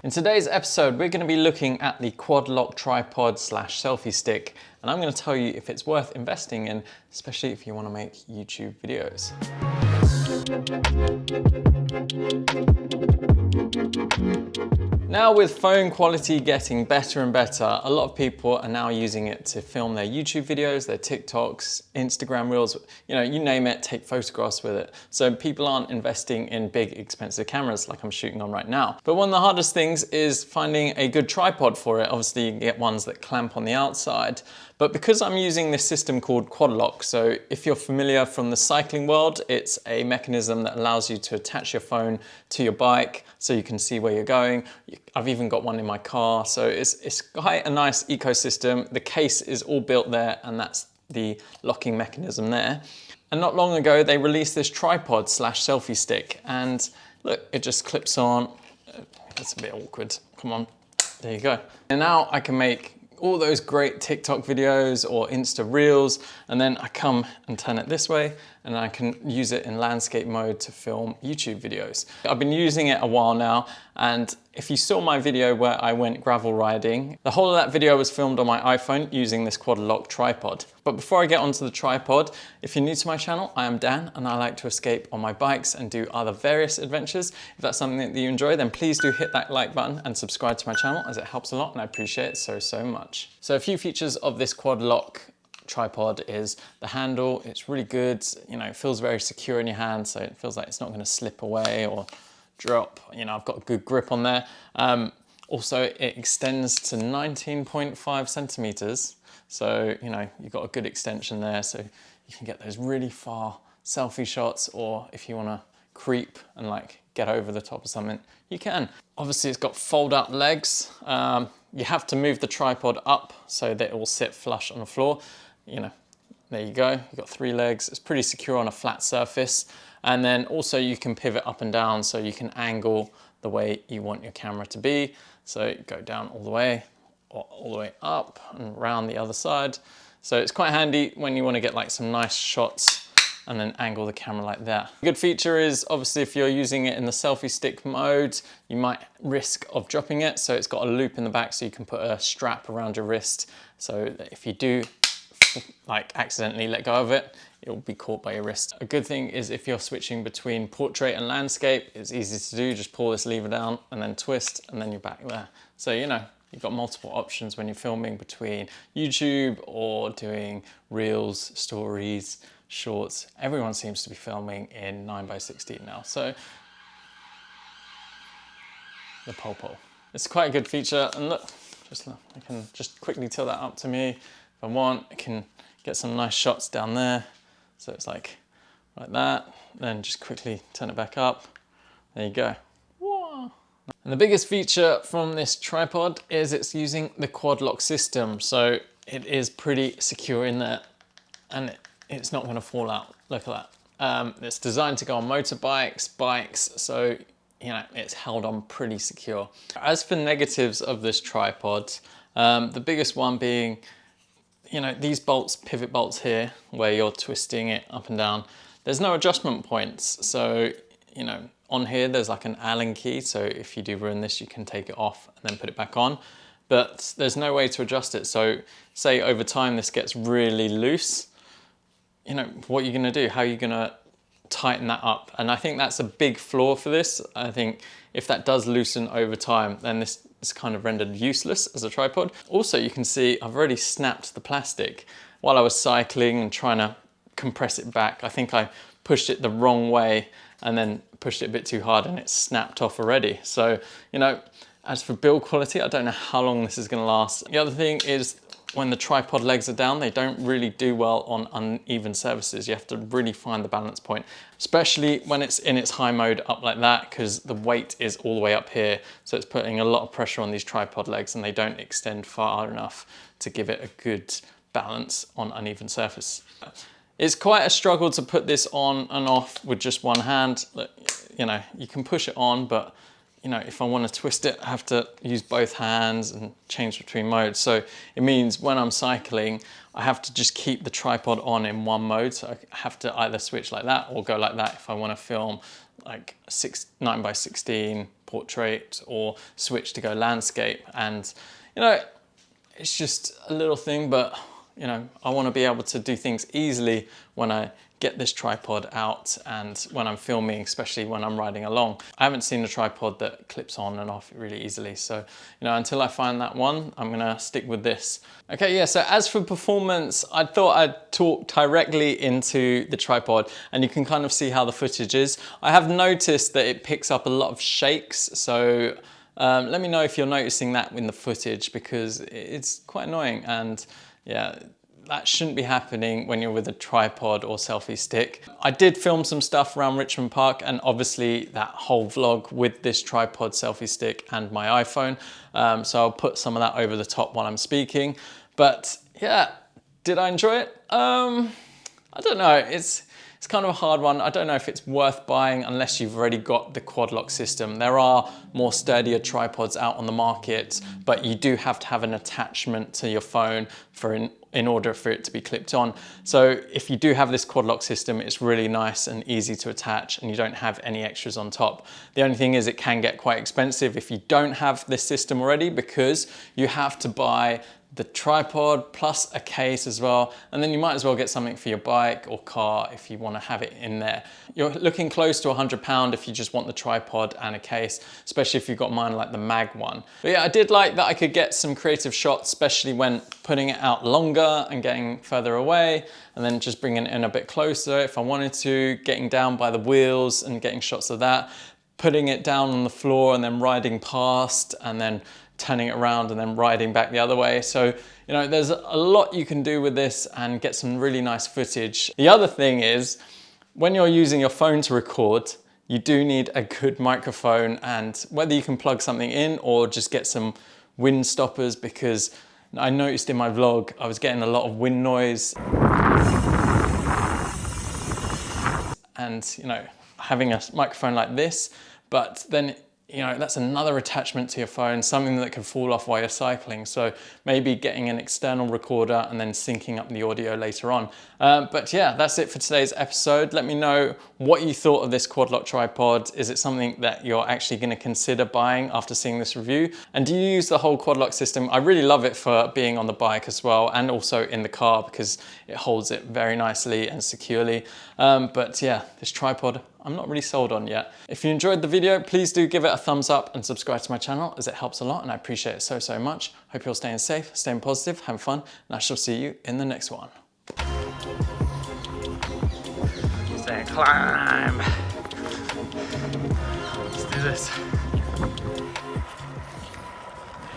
In today's episode, we're going to be looking at the Quadlock Tripod / selfie stick, and I'm going to tell you if it's worth investing in, especially if you want to make YouTube videos. Now, with phone quality getting better and better, a lot of people are now using it to film their YouTube videos, their TikToks, Instagram Reels, you name it, take photographs with it. So people aren't investing in big, expensive cameras like I'm shooting on right now. But one of the hardest things is finding a good tripod for it. Obviously, you can get ones that clamp on the outside. But because I'm using this system called Quadlock, so if you're familiar from the cycling world, it's a mechanism that allows you to attach your phone to your bike so you can see where you're going. I've even got one in my car, so it's quite a nice ecosystem. The case is all built there, and that's the locking mechanism there. And not long ago, they released this tripod / selfie stick, and look, it just clips on. That's a bit awkward. Come on, there you go. And now I can make all those great TikTok videos or Insta Reels, and then I come and turn it this way and I can use it in landscape mode to film YouTube videos. I've been using it a while now, and if you saw my video where I went gravel riding, the whole of that video was filmed on my iPhone using this Quadlock tripod. But before I get onto the tripod, if you're new to my channel, I am Dan and I like to escape on my bikes and do other various adventures. If that's something that you enjoy, then please do hit that like button and subscribe to my channel, as it helps a lot and I appreciate it so much. So a few features of this Quadlock tripod is the handle. It's really good, it feels very secure in your hand, so it feels like it's not going to slip away or drop. I've got a good grip on there. Also, it extends to 19.5 centimeters, so you've got a good extension there, so you can get those really far selfie shots, or if you want to creep and get over the top of something, you can. Obviously, it's got fold up legs. You have to move the tripod up so that it will sit flush on the floor. There you go, you've got 3 legs. It's pretty secure on a flat surface. And then also you can pivot up and down, so you can angle the way you want your camera to be. So go down all the way, or all the way up and around the other side. So it's quite handy when you want to get some nice shots and then angle the camera like that. A good feature is, obviously, if you're using it in the selfie stick mode, you might risk of dropping it. So it's got a loop in the back, so you can put a strap around your wrist, so that if you do accidentally let go of it, it will be caught by your wrist. A good thing is if you're switching between portrait and landscape, it's easy to do. Just pull this lever down and then twist, and then you're back there. So you've got multiple options when you're filming between YouTube or doing Reels, Stories, Shorts. Everyone seems to be filming in 9x16 now. So the pole. It's quite a good feature, and look, I can just quickly tilt that up to me. If I want, I can get some nice shots down there. So it's like that, then just quickly turn it back up. There you go. Whoa. And the biggest feature from this tripod is it's using the Quadlock system. So it is pretty secure in there, and it's not gonna fall out. Look at that. It's designed to go on motorbikes, bikes, so it's held on pretty secure. As for negatives of this tripod, the biggest one being, these bolts, pivot bolts here, where you're twisting it up and down, there's no adjustment points. So, on here, there's an Allen key. So if you do ruin this, you can take it off and then put it back on. But there's no way to adjust it. So say over time, this gets really loose, what are you gonna do? How are you gonna tighten that up? And I think that's a big flaw for this. I think if that does loosen over time, then this is kind of rendered useless as a tripod. Also, you can see I've already snapped the plastic while I was cycling and trying to compress it back. I think I pushed it the wrong way and then pushed it a bit too hard, and it snapped off already. So, as for build quality, I don't know how long this is gonna last. The other thing is, when the tripod legs are down, they don't really do well on uneven surfaces. You have to really find the balance point, especially when it's in its high mode up like that, because the weight is all the way up here. So it's putting a lot of pressure on these tripod legs, and they don't extend far enough to give it a good balance on uneven surface. It's quite a struggle to put this on and off with just one hand. You can push it on, but if I want to twist it, I have to use both hands and change between modes. So it means when I'm cycling, I have to just keep the tripod on in one mode. So I have to either switch like that or go like that if I want to film like 9:16 portrait or switch to go landscape. And you know, it's just a little thing, but you know, I want to be able to do things easily when I get this tripod out and when I'm filming, especially when I'm riding along. I haven't seen a tripod that clips on and off really easily. So, you know, until I find that one, I'm gonna stick with this. Okay, yeah, so as for performance, I thought I'd talk directly into the tripod and you can kind of see how the footage is. I have noticed that it picks up a lot of shakes. So let me know if you're noticing that in the footage, because it's quite annoying. And yeah, that shouldn't be happening when you're with a tripod or selfie stick. I did film some stuff around Richmond Park, and obviously that whole vlog with this tripod, selfie stick and my iPhone. So I'll put some of that over the top while I'm speaking. But yeah, did I enjoy it? I don't know. It's kind of a hard one. I don't know if it's worth buying unless you've already got the Quadlock system. There are more sturdier tripods out on the market, but you do have to have an attachment to your phone in order for it to be clipped on. So if you do have this Quadlock system, it's really nice and easy to attach and you don't have any extras on top. The only thing is it can get quite expensive if you don't have this system already, because you have to buy the tripod plus a case as well, and then you might as well get something for your bike or car if you want to have it in there. You're looking close to £100 if you just want the tripod and a case, especially if you've got mine like the mag one. But yeah, I did like that I could get some creative shots, especially when putting it out longer and getting further away, and then just bringing it in a bit closer if I wanted to, getting down by the wheels and getting shots of that, putting it down on the floor and then riding past, and then turning it around and then riding back the other way. So, you know, there's a lot you can do with this and get some really nice footage. The other thing is, when you're using your phone to record, you do need a good microphone, and whether you can plug something in or just get some wind stoppers, because I noticed in my vlog, I was getting a lot of wind noise. And, you know, having a microphone like this, but then you know, that's another attachment to your phone, something that could fall off while you're cycling. So maybe getting an external recorder and then syncing up the audio later on. But yeah, that's it for today's episode. Let me know what you thought of this Quadlock tripod. Is it something that you're actually going to consider buying after seeing this review? And do you use the whole Quadlock system? I really love it for being on the bike as well, and also in the car, because it holds it very nicely and securely. But yeah, this tripod, I'm not really sold on yet. If you enjoyed the video, please do give it a thumbs up and subscribe to my channel, as it helps a lot and I appreciate it so, so much. Hope you're staying safe, staying positive, having fun, and I shall see you in the next one. Stay and climb. Let's do this.